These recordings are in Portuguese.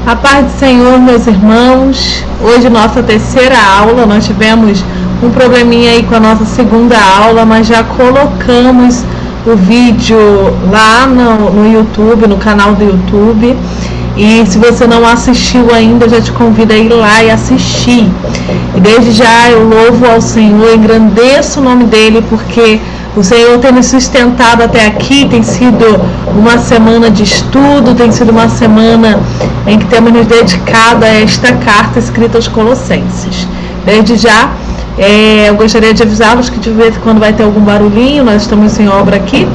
A paz do Senhor, meus irmãos. Hoje nossa terceira aula, nós tivemos um probleminha aí com a nossa segunda aula, mas já colocamos o vídeo lá no YouTube, no canal do YouTube. E se você não assistiu ainda, eu já te convido a ir lá e assistir. E desde já eu louvo ao Senhor, engrandeço o nome dele, porque o Senhor tem nos sustentado até aqui. Tem sido uma semana de estudo, tem sido uma semana em que temos nos dedicado a esta carta escrita aos Colossenses. Desde já, eu gostaria de avisá-los que de vez em quando vai ter algum barulhinho, nós estamos sem obra aqui,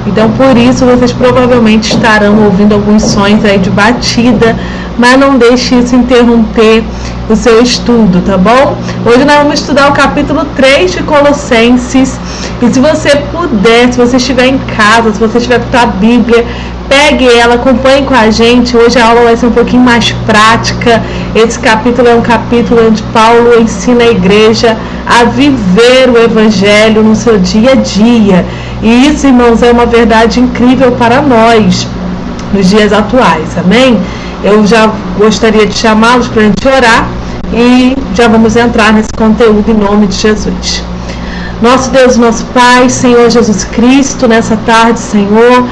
então por isso vocês provavelmente estarão ouvindo alguns sons aí de batida, mas não deixe isso interromper o seu estudo, tá bom? Hoje nós vamos estudar o capítulo 3 de Colossenses, e se você puder, se você estiver em casa, se você estiver com a Bíblia, pegue ela, acompanhe com a gente. Hoje a aula vai ser um pouquinho mais prática. Esse capítulo é um capítulo onde Paulo ensina a igreja a viver o Evangelho no seu dia a dia. E isso, irmãos, é uma verdade incrível para nós nos dias atuais, amém? Eu já gostaria de chamá-los para a gente orar e já vamos entrar nesse conteúdo em nome de Jesus. Nosso Deus, nosso Pai, Senhor Jesus Cristo, nessa tarde, Senhor,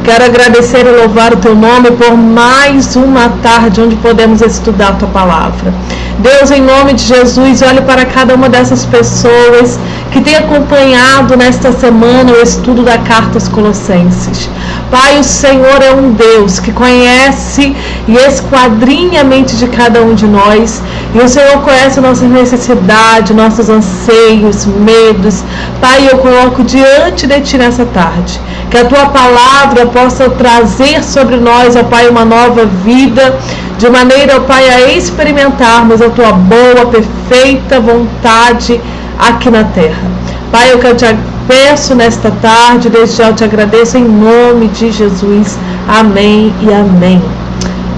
quero agradecer e louvar o Teu nome por mais uma tarde onde podemos estudar a Tua palavra. Deus, em nome de Jesus, olhe para cada uma dessas pessoas que tem acompanhado nesta semana o estudo da carta aos Colossenses. Pai, o Senhor é um Deus que conhece e esquadrinha a mente de cada um de nós. E o Senhor conhece nossas necessidades, nossos anseios, medos. Pai, eu coloco diante de Ti nessa tarde. Que a Tua palavra possa trazer sobre nós, ó Pai, uma nova vida, de maneira, ó Pai, a experimentarmos a Tua boa, perfeita vontade aqui na terra. Pai, eu te peço nesta tarde, desde já eu te agradeço em nome de Jesus. Amém e amém.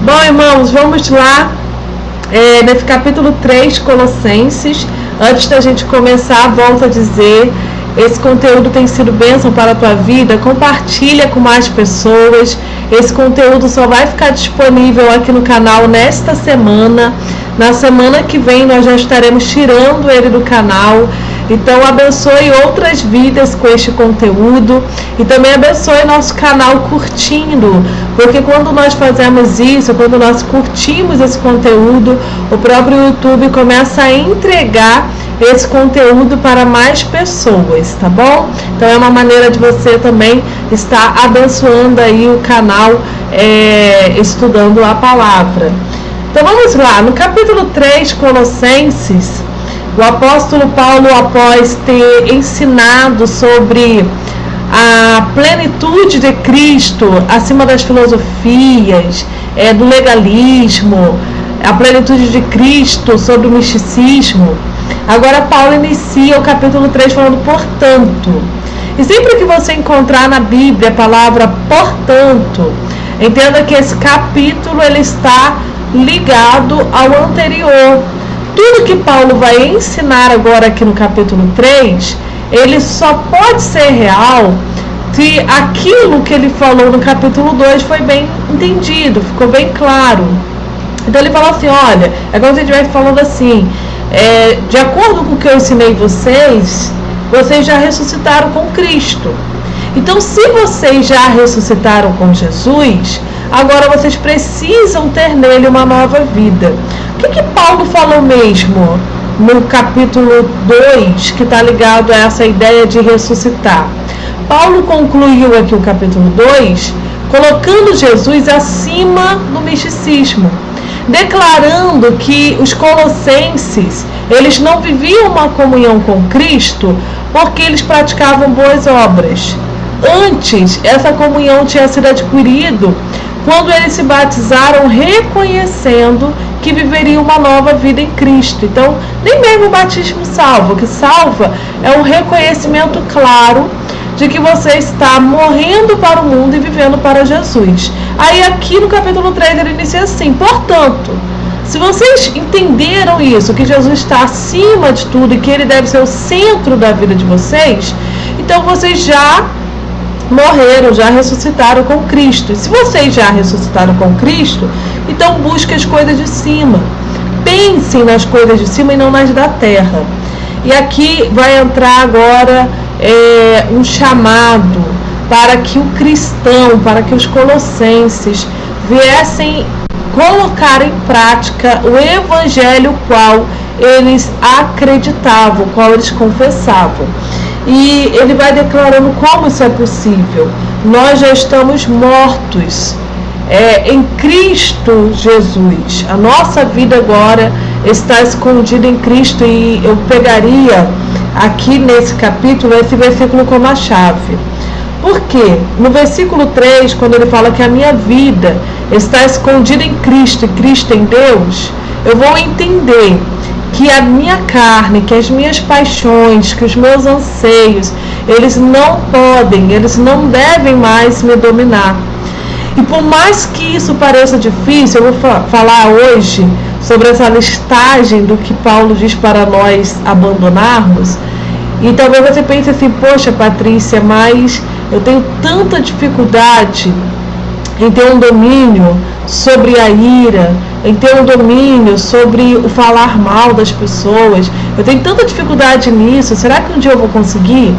Bom, irmãos, vamos lá nesse capítulo 3 de Colossenses. Antes da gente começar, volto a dizer, esse conteúdo tem sido bênção para a tua vida. Compartilha com mais pessoas. Esse conteúdo só vai ficar disponível aqui no canal nesta semana. Na semana que vem nós já estaremos tirando ele do canal. Então abençoe outras vidas com este conteúdo e também abençoe nosso canal curtindo, porque quando nós fazemos isso, quando nós curtimos esse conteúdo, o próprio YouTube começa a entregar esse conteúdo para mais pessoas, tá bom? Então é uma maneira de você também estar abençoando aí o canal, estudando a palavra. Então vamos lá, no capítulo 3, Colossenses, o apóstolo Paulo, após ter ensinado sobre a plenitude de Cristo acima das filosofias, do legalismo, a plenitude de Cristo sobre o misticismo, agora Paulo inicia o capítulo 3 falando portanto. E sempre que você encontrar na Bíblia a palavra portanto, entenda que esse capítulo ele está ligado ao anterior. Tudo que Paulo vai ensinar agora aqui no capítulo 3, ele só pode ser real se aquilo que ele falou no capítulo 2 foi bem entendido, ficou bem claro. Então ele falou assim, olha, é como se a gente vai falando assim, de acordo com o que eu ensinei vocês já ressuscitaram com Cristo. Então se vocês já ressuscitaram com Jesus, agora vocês precisam ter nele uma nova vida. O que Paulo falou mesmo no capítulo 2, que está ligado a essa ideia de ressuscitar? Paulo concluiu aqui o capítulo 2, colocando Jesus acima do misticismo, declarando que os colossenses, eles não viviam uma comunhão com Cristo porque eles praticavam boas obras. Antes, essa comunhão tinha sido adquirida quando eles se batizaram reconhecendo que viveriam uma nova vida em Cristo. Então, nem mesmo o batismo salva. O que salva é um reconhecimento claro de que você está morrendo para o mundo e vivendo para Jesus. Aí aqui no capítulo 3 ele inicia assim, portanto, se vocês entenderam isso, que Jesus está acima de tudo e que ele deve ser o centro da vida de vocês, então vocês já morreram, já ressuscitaram com Cristo. E se vocês já ressuscitaram com Cristo, Então busque as coisas de cima. Pensem nas coisas de cima e não nas da terra. E aqui vai entrar agora um chamado para que o cristão, para que os colossenses viessem colocar em prática o evangelho qual eles acreditavam, qual eles confessavam. E ele vai declarando como isso é possível. Nós já estamos mortos em Cristo Jesus. A nossa vida agora está escondida em Cristo, e eu pegaria aqui nesse capítulo esse versículo como a chave. Por quê? No versículo 3, quando ele fala que a minha vida está escondida em Cristo e Cristo em Deus, eu vou entender que a minha carne, que as minhas paixões, que os meus anseios, eles não podem, eles não devem mais me dominar. E por mais que isso pareça difícil, eu vou falar hoje sobre essa listagem do que Paulo diz para nós abandonarmos. E talvez você pense assim, poxa, Patrícia, mas eu tenho tanta dificuldade em ter um domínio sobre a ira, em ter um domínio sobre o falar mal das pessoas. Eu tenho tanta dificuldade nisso, será que um dia eu vou conseguir?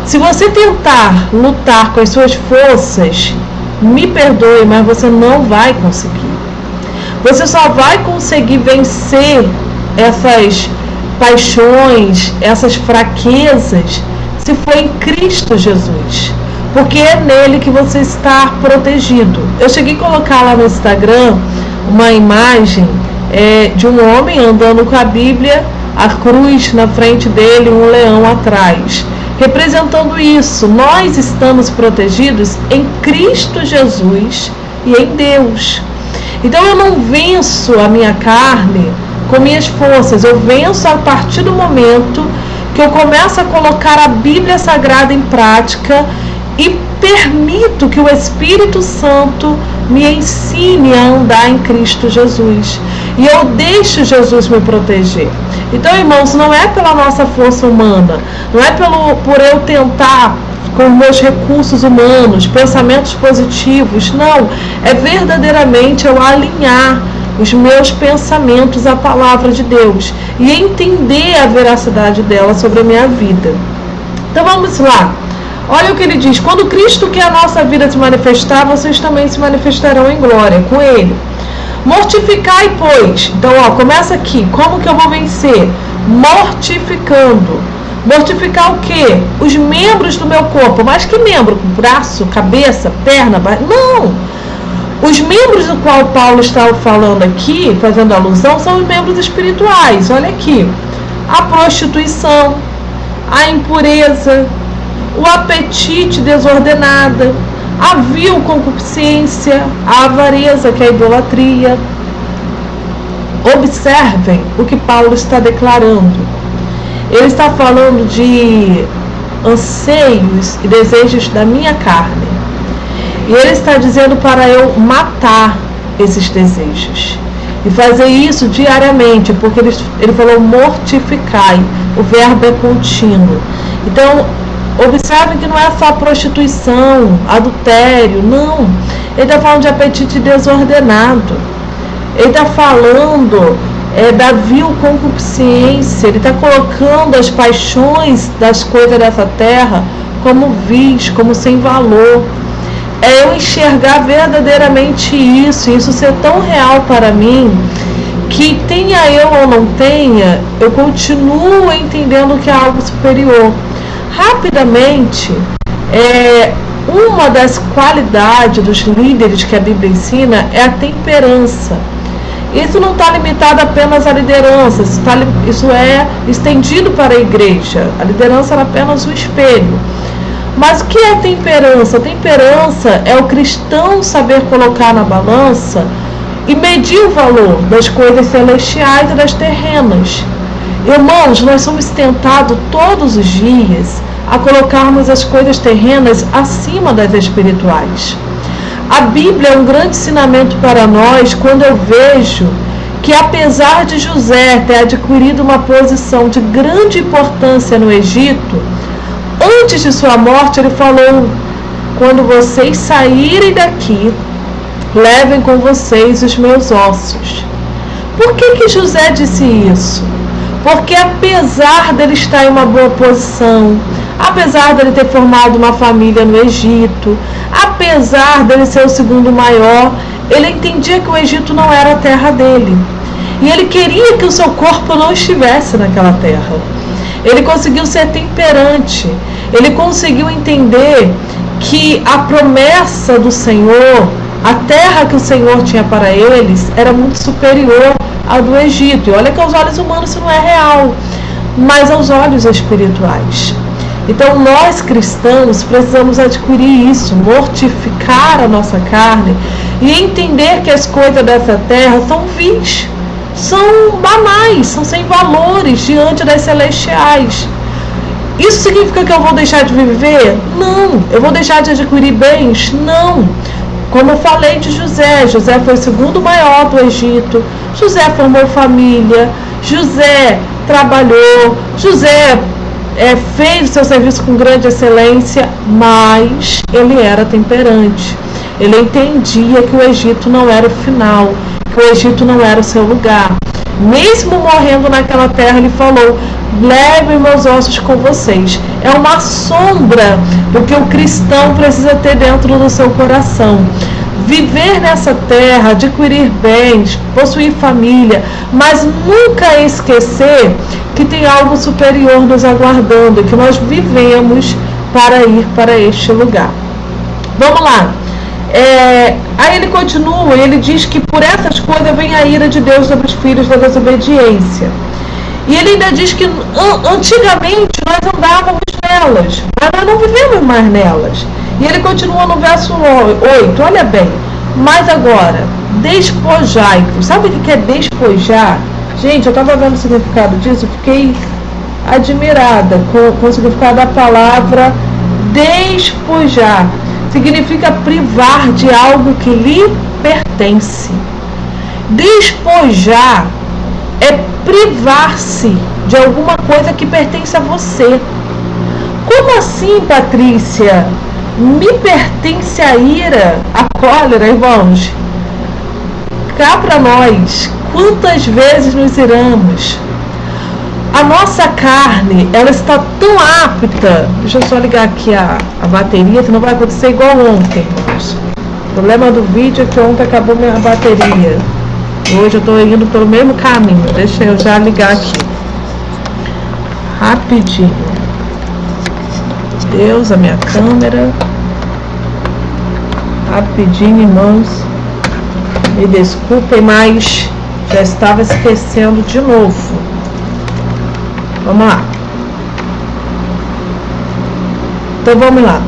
Se você tentar lutar com as suas forças, me perdoe, mas você não vai conseguir. Você só vai conseguir vencer essas paixões, essas fraquezas, se for em Cristo Jesus, porque é nele que você está protegido. Eu cheguei a colocar lá no Instagram uma imagem de um homem andando com a Bíblia, a cruz na frente dele, um leão atrás, representando isso. Nós estamos protegidos em Cristo Jesus e em Deus. Então eu não venço a minha carne com minhas forças, eu venço a partir do momento que eu começo a colocar a Bíblia Sagrada em prática e permito que o Espírito Santo me ensine a andar em Cristo Jesus. E eu deixo Jesus me proteger. Então, irmãos, não é pela nossa força humana, não é por eu tentar com meus recursos humanos, pensamentos positivos, não. É verdadeiramente eu alinhar os meus pensamentos à palavra de Deus e entender a veracidade dela sobre a minha vida. Então vamos lá. Olha o que ele diz: quando Cristo quer a nossa vida se manifestar, vocês também se manifestarão em glória com ele. Mortificai, pois. Então, começa aqui. Como que eu vou vencer? Mortificando. Mortificar o quê? Os membros do meu corpo. Mas que membro? Braço, cabeça, perna, não. Os membros do qual Paulo está falando aqui, fazendo alusão, são os membros espirituais. Olha aqui. A prostituição, a impureza, o apetite desordenado, a vil concupiscência, a avareza, que é a idolatria. Observem o que Paulo está declarando. Ele está falando de anseios e desejos da minha carne. E ele está dizendo para eu matar esses desejos. E fazer isso diariamente, porque ele falou mortificai. O verbo é contínuo. Então, observem que não é só prostituição, adultério, não. Ele está falando de apetite desordenado. Ele está falando da vil concupiscência. Ele está colocando as paixões das coisas dessa terra como vis, como sem valor. É eu enxergar verdadeiramente isso ser tão real para mim, que tenha eu ou não tenha, eu continuo entendendo que é algo superior. Rapidamente, uma das qualidades dos líderes que a Bíblia ensina é a temperança. Isso não está limitado apenas à liderança, isso é estendido para a igreja. A liderança era apenas o espelho. Mas o que é temperança? Temperança é o cristão saber colocar na balança e medir o valor das coisas celestiais e das terrenas. Irmãos, nós somos tentados todos os dias a colocarmos as coisas terrenas acima das espirituais. A Bíblia é um grande ensinamento para nós quando eu vejo que, apesar de José ter adquirido uma posição de grande importância no Egito, antes de sua morte ele falou: quando vocês saírem daqui, levem com vocês os meus ossos. Por que José disse isso? Porque apesar dele estar em uma boa posição, apesar dele ter formado uma família no Egito, apesar dele ser o segundo maior, ele entendia que o Egito não era a terra dele. E ele queria que o seu corpo não estivesse naquela terra. Ele conseguiu ser temperante. Ele conseguiu entender que a promessa do Senhor, a terra que o Senhor tinha para eles, era muito superior à do Egito. E olha que aos olhos humanos isso não é real, mas aos olhos espirituais. Então nós cristãos precisamos adquirir isso, mortificar a nossa carne e entender que as coisas dessa terra são vis, são banais, são sem valores diante das celestiais. Isso significa que eu vou deixar de viver? Não. Eu vou deixar de adquirir bens? Não. Como eu falei de José, José foi o segundo maior do Egito, José formou família, José trabalhou, José fez o seu serviço com grande excelência, mas ele era temperante. Ele entendia que o Egito não era o final, que o Egito não era o seu lugar. Mesmo morrendo naquela terra, ele falou: levem meus ossos com vocês. É uma sombra do que o cristão precisa ter dentro do seu coração. Viver nessa terra, adquirir bens, possuir família, mas nunca esquecer que tem algo superior nos aguardando, que nós vivemos para ir para este lugar. Vamos lá. Aí ele continua, ele diz que por essas coisas vem a ira de Deus sobre os filhos da desobediência. E ele ainda diz que antigamente nós andávamos nelas, mas nós não vivemos mais nelas. E ele continua no verso 8, olha bem, mas agora, despojai-vos. Sabe o que é despojar? Gente, eu estava vendo o significado disso, fiquei admirada com o significado da palavra despojar. Significa privar de algo que lhe pertence. Despojar é privar-se de alguma coisa que pertence a você. Como assim, Patrícia? Me pertence a ira, a cólera, irmãos? Cá para nós, quantas vezes nos iramos? A nossa carne, ela está tão apta. Deixa eu só ligar aqui a bateria, senão vai acontecer igual ontem, irmãos. O problema do vídeo é que ontem acabou minha bateria. Hoje eu estou indo pelo mesmo caminho. Deixa eu já ligar aqui. Rapidinho. Deus, a minha câmera. Rapidinho, irmãos. Me desculpem, mas já estava esquecendo de novo. Vamos lá. Então vamos lá.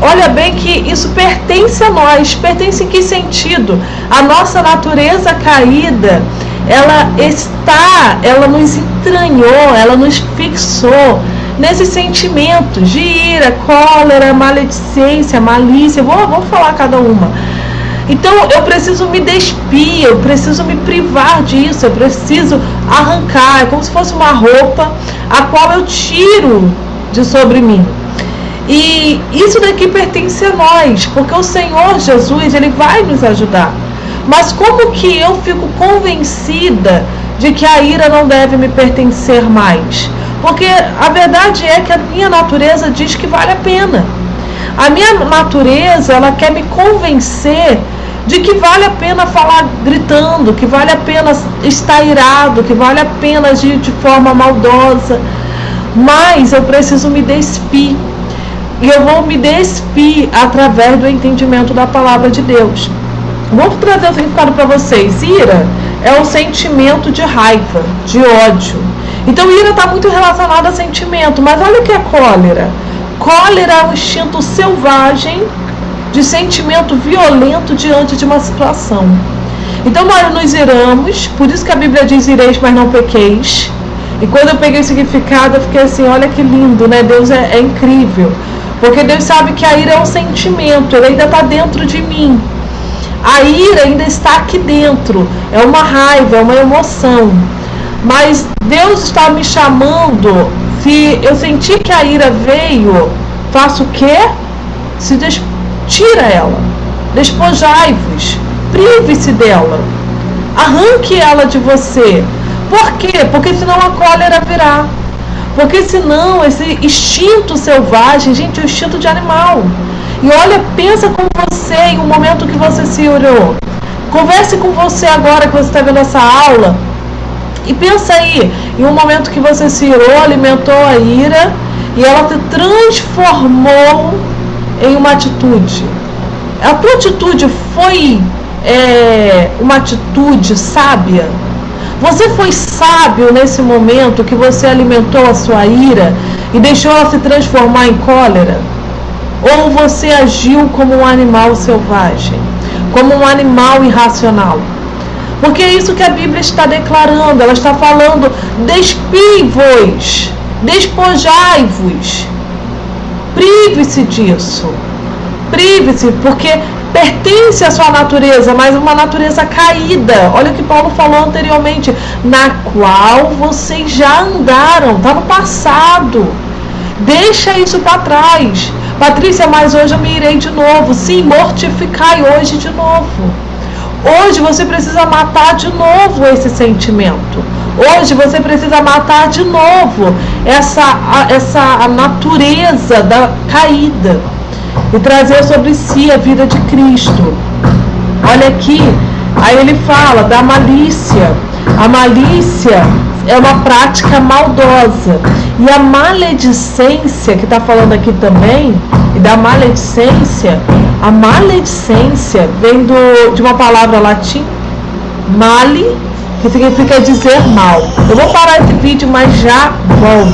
Olha bem que isso pertence a nós. Pertence em que sentido? A nossa natureza caída, ela nos entranhou, ela nos fixou nesses sentimentos de ira, cólera, maledicência, malícia. Vou falar cada uma. Então eu preciso me despir, eu preciso me privar disso, eu preciso arrancar. É como se fosse uma roupa a qual eu tiro de sobre mim. E isso daqui pertence a nós, porque o Senhor Jesus, Ele vai nos ajudar. Mas como que eu fico convencida de que a ira não deve me pertencer mais? Porque a verdade é que a minha natureza diz que vale a pena. A minha natureza, ela quer me convencer de que vale a pena falar gritando, que vale a pena estar irado, que vale a pena agir de forma maldosa. Mas eu preciso me despir. E eu vou me despir através do entendimento da palavra de Deus. Vou trazer o significado para vocês. Ira é um sentimento de raiva, de ódio. Então ira está muito relacionada a sentimento. Mas olha o que é cólera. Cólera é um instinto selvagem de sentimento violento diante de uma situação. Então nós nos iramos, por isso que a Bíblia diz ireis, mas não pequeis. E quando eu peguei o significado, eu fiquei assim, olha que lindo, né? Deus é incrível. Porque Deus sabe que a ira é um sentimento, ele ainda está dentro de mim. A ira ainda está aqui dentro, é uma raiva, é uma emoção. Mas Deus está me chamando, se eu sentir que a ira veio, faço o quê? Tira ela. Despojai-vos, prive-se dela, arranque ela de você. Por quê? Porque senão a cólera virá. Porque senão esse instinto selvagem, gente, é o instinto de animal. E olha, pensa com você em um momento que você se orou. Converse com você agora que você está vendo essa aula. E pensa aí, em um momento que você se irou, alimentou a ira e ela te transformou em uma atitude. A tua atitude foi uma atitude sábia? Você foi sábio nesse momento que você alimentou a sua ira e deixou ela se transformar em cólera? Ou você agiu como um animal selvagem, como um animal irracional? Porque é isso que a Bíblia está declarando. Ela está falando: despi-vos, despojai-vos, prive-se disso, prive-se, porque pertence à sua natureza, mas uma natureza caída. Olha o que Paulo falou anteriormente, na qual vocês já andaram, está no passado. Deixa isso para trás. Patrícia, mas hoje eu me irei de novo. Sim, mortificai hoje de novo. Hoje você precisa matar de novo esse sentimento. Hoje você precisa matar de novo essa natureza da caída e trazer sobre si a vida de Cristo. Olha aqui, aí ele fala da malícia. A malícia é uma prática maldosa. E a maledicência, que está falando aqui também, e da maledicência, a maledicência vem de uma palavra latim, male, que significa dizer mal. Eu vou parar esse vídeo, mas já volto.